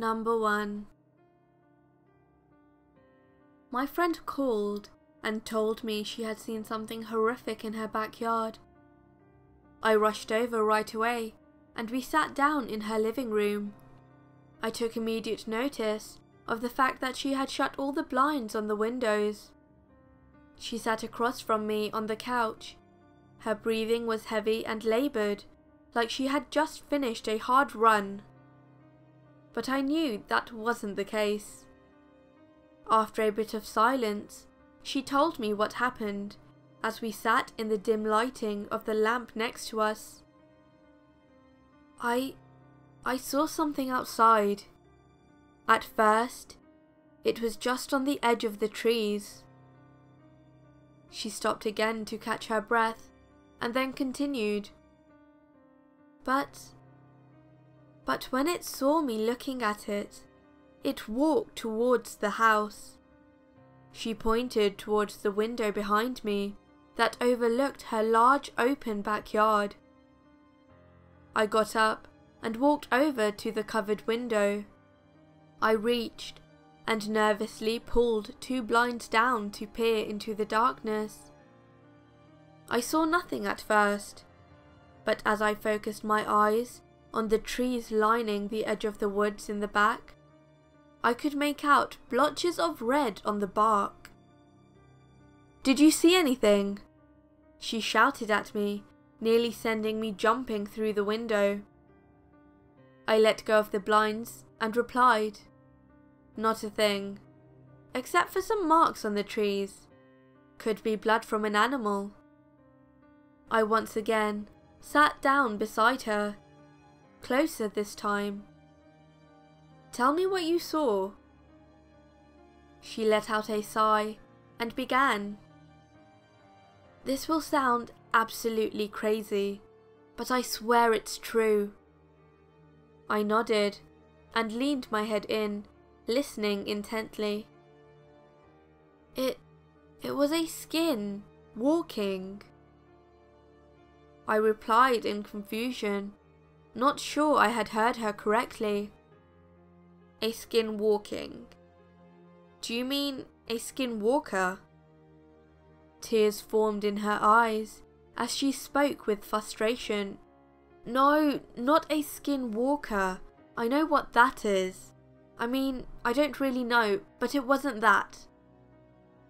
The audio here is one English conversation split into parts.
Number 1. My friend called and told me she had seen something horrific in her backyard. I rushed over right away and we sat down in her living room. I took immediate notice of the fact that she had shut all the blinds on the windows. She sat across from me on the couch. Her breathing was heavy and laboured, like she had just finished a hard run. But I knew that wasn't the case. After a bit of silence, she told me what happened as we sat in the dim lighting of the lamp next to us. I saw something outside. At first, it was just on the edge of the trees. She stopped again to catch her breath and then continued. But when it saw me looking at it, it walked towards the house. She pointed towards the window behind me that overlooked her large open backyard. I got up and walked over to the covered window. I reached and nervously pulled 2 blinds down to peer into the darkness. I saw nothing at first, but as I focused my eyes on the trees lining the edge of the woods in the back, I could make out blotches of red on the bark. "Did you see anything?" she shouted at me, nearly sending me jumping through the window. I let go of the blinds and replied, "Not a thing, except for some marks on the trees. Could be blood from an animal." I once again sat down beside her, closer this time. "Tell me what you saw." She let out a sigh and began. "This will sound absolutely crazy, but I swear it's true." I nodded and leaned my head in, listening intently. It was a skin walking. I replied in confusion, not sure I had heard her correctly. "A skin walking? Do you mean a skinwalker?" Tears formed in her eyes as she spoke with frustration. "No, not a skinwalker. I know what that is. I mean, I don't really know, but it wasn't that.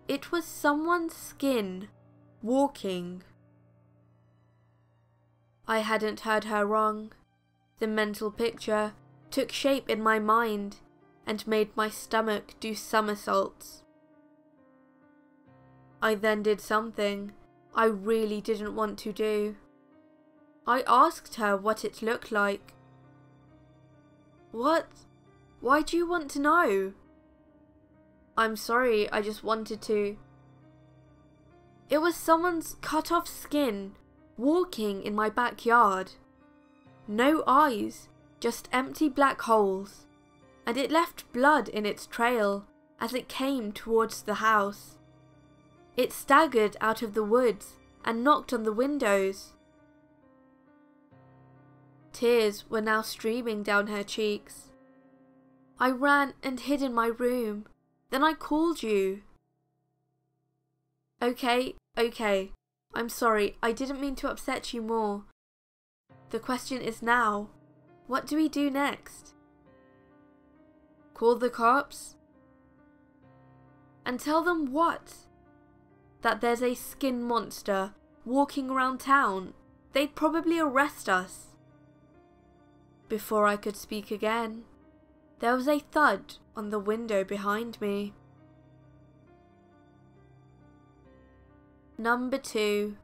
It was someone's skin walking." I hadn't heard her wrong. The mental picture took shape in my mind and made my stomach do somersaults. I then did something I really didn't want to do. I asked her what it looked like. "What? Why do you want to know?" "I'm sorry, I just wanted to." "It was someone's cut off skin walking in my backyard. No eyes, just empty black holes, and it left blood in its trail as it came towards the house. It staggered out of the woods and knocked on the windows." Tears were now streaming down her cheeks. "I ran and hid in my room. Then I called you." Okay. I'm sorry, I didn't mean to upset you more. The question is now, what do we do next?" "Call the cops?" "And tell them what?" "That there's a skin monster walking around town. They'd probably arrest us." Before I could speak again, there was a thud on the window behind me. Number 2.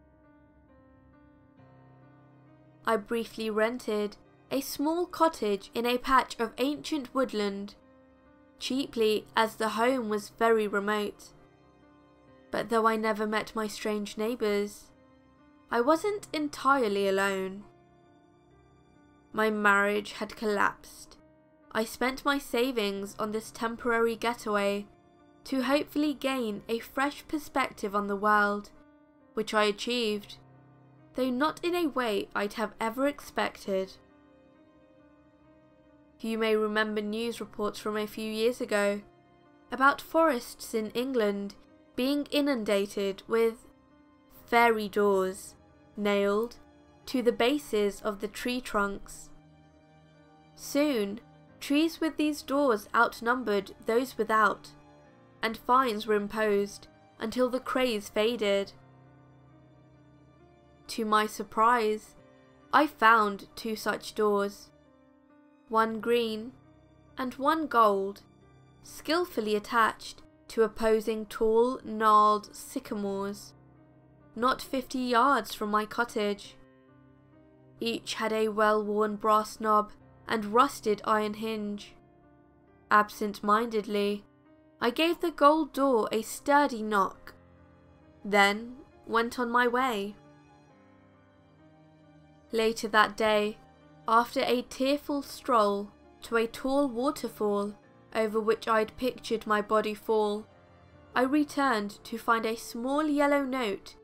I briefly rented a small cottage in a patch of ancient woodland, cheaply as the home was very remote. But though I never met my strange neighbours, I wasn't entirely alone. My marriage had collapsed. I spent my savings on this temporary getaway to hopefully gain a fresh perspective on the world, which I achieved, though not in a way I'd have ever expected. You may remember news reports from a few years ago about forests in England being inundated with fairy doors nailed to the bases of the tree trunks. Soon, trees with these doors outnumbered those without, and fines were imposed until the craze faded. To my surprise, I found 2 such doors, one green and one gold, skillfully attached to opposing tall, gnarled sycamores, not 50 yards from my cottage. Each had a well-worn brass knob and rusted iron hinge. Absent-mindedly, I gave the gold door a sturdy knock, then went on my way. Later that day, after a tearful stroll to a tall waterfall over which I'd pictured my body fall, I returned to find a small yellow note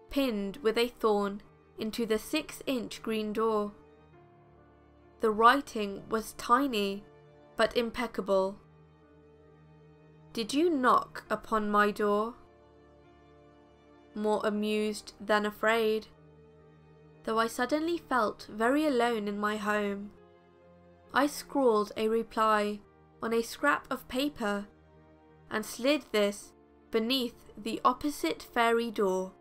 pinned with a thorn into the 6-inch green door. The writing was tiny, but impeccable. Did you knock upon my door? More amused than afraid, though I suddenly felt very alone in my home, I scrawled a reply on a scrap of paper and slid this beneath the opposite fairy door.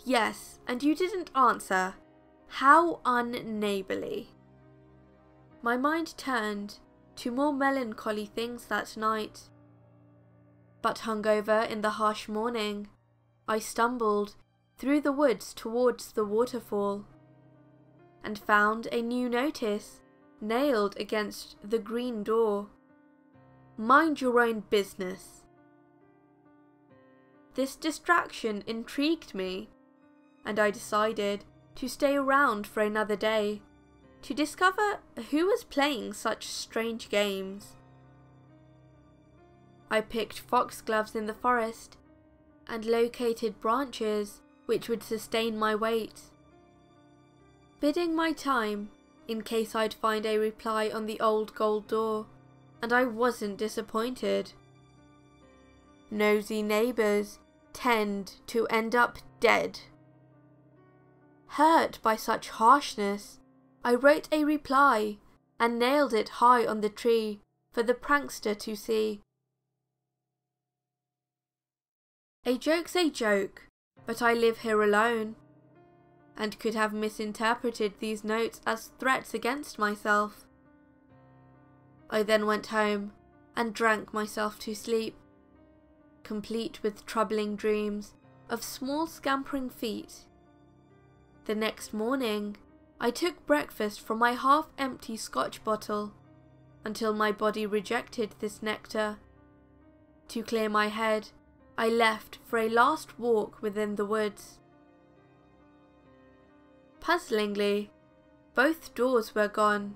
Yes, and you didn't answer. How unneighbourly. My mind turned to more melancholy things that night. But hungover in the harsh morning, I stumbled through the woods towards the waterfall, and found a new notice nailed against the green door. Mind your own business. This distraction intrigued me, and I decided to stay around for another day to discover who was playing such strange games. I picked foxgloves in the forest and located branches which would sustain my weight, biding my time in case I'd find a reply on the old gold door, and I wasn't disappointed. Nosy neighbours tend to end up dead. Hurt by such harshness, I wrote a reply and nailed it high on the tree for the prankster to see. A joke's a joke, but I live here alone, and could have misinterpreted these notes as threats against myself. I then went home and drank myself to sleep, complete with troubling dreams of small scampering feet. The next morning, I took breakfast from my half-empty Scotch bottle until my body rejected this nectar. To clear my head, I left for a last walk within the woods. Puzzlingly, both doors were gone,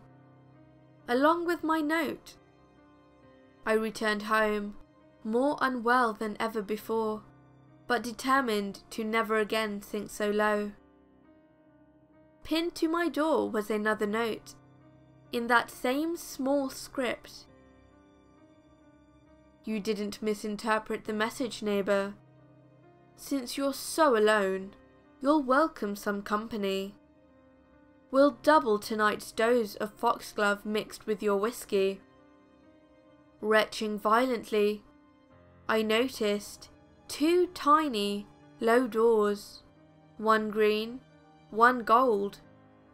along with my note. I returned home, more unwell than ever before, but determined to never again sink so low. Pinned to my door was another note, in that same small script. You didn't misinterpret the message, neighbour. Since you're so alone, you'll welcome some company. We'll double tonight's dose of foxglove mixed with your whiskey. Retching violently, I noticed 2 tiny, low doors, one green, one gold,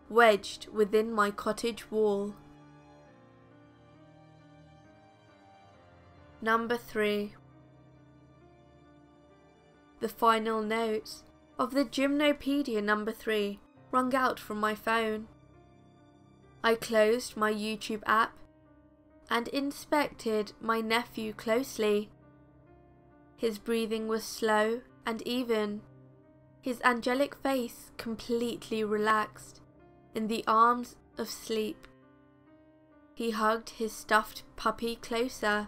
wedged within my cottage wall. Number 3. The final notes of the Gymnopedia number 3 rung out from my phone. I closed my YouTube app and inspected my nephew closely. His breathing was slow and even, his angelic face completely relaxed in the arms of sleep. He hugged his stuffed puppy closer,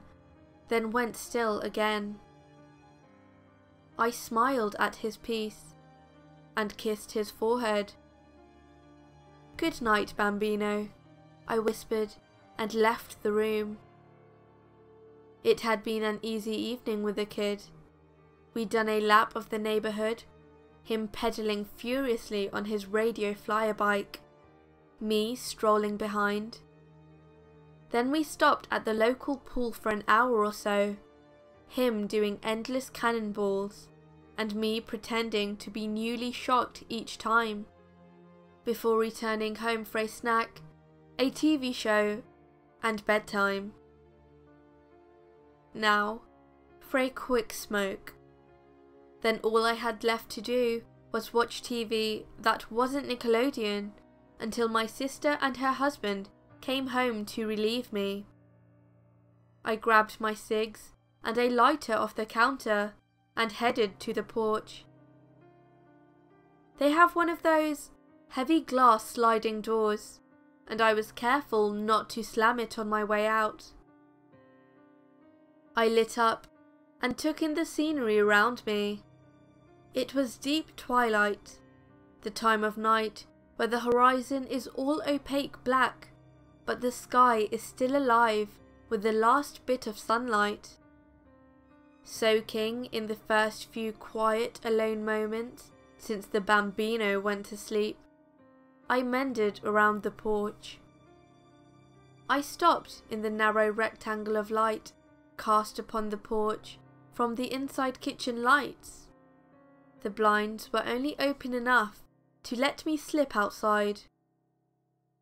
then went still again. I smiled at his peace and kissed his forehead. "Good night, Bambino," I whispered and left the room. It had been an easy evening with the kid. We'd done a lap of the neighbourhood, him pedaling furiously on his radio flyer bike, me strolling behind. Then we stopped at the local pool for an hour or so, him doing endless cannonballs, and me pretending to be newly shocked each time, before returning home for a snack, a TV show, and bedtime. Now, for a quick smoke. Then all I had left to do was watch TV that wasn't Nickelodeon until my sister and her husband came home to relieve me. I grabbed my cigs and a lighter off the counter and headed to the porch. They have one of those heavy glass sliding doors, and I was careful not to slam it on my way out. I lit up and took in the scenery around me. It was deep twilight, the time of night where the horizon is all opaque black, but the sky is still alive with the last bit of sunlight. Soaking in the first few quiet, alone moments since the bambino went to sleep, I mended around the porch. I stopped in the narrow rectangle of light cast upon the porch from the inside kitchen lights. The blinds were only open enough to let me slip outside.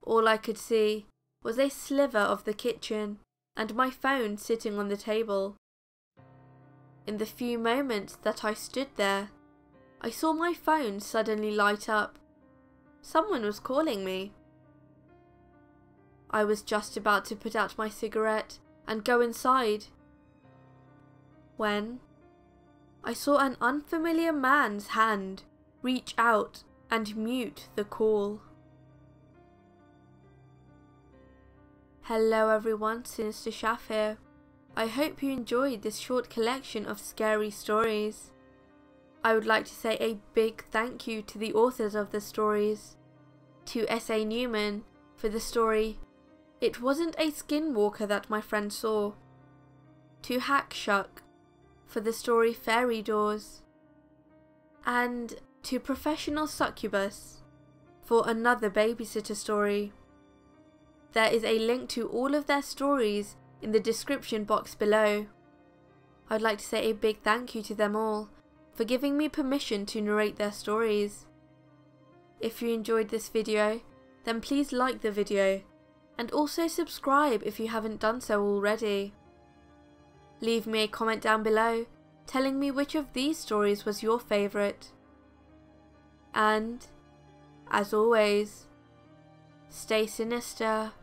All I could see was a sliver of the kitchen and my phone sitting on the table. In the few moments that I stood there, I saw my phone suddenly light up. Someone was calling me. I was just about to put out my cigarette and go inside when I saw an unfamiliar man's hand reach out and mute the call. Hello everyone, SinisterShaf here. I hope you enjoyed this short collection of scary stories. I would like to say a big thank you to the authors of the stories. To S.A. Newman for the story It Wasn't a Skinwalker That My Friend Saw. To Hackshuck for the story Fairy Doors. And to professionalsuccubus for another babysitter story. There is a link to all of their stories in the description box below. I'd like to say a big thank you to them all for giving me permission to narrate their stories. If you enjoyed this video, then please like the video and also subscribe if you haven't done so already. Leave me a comment down below telling me which of these stories was your favourite. And, as always, stay sinister.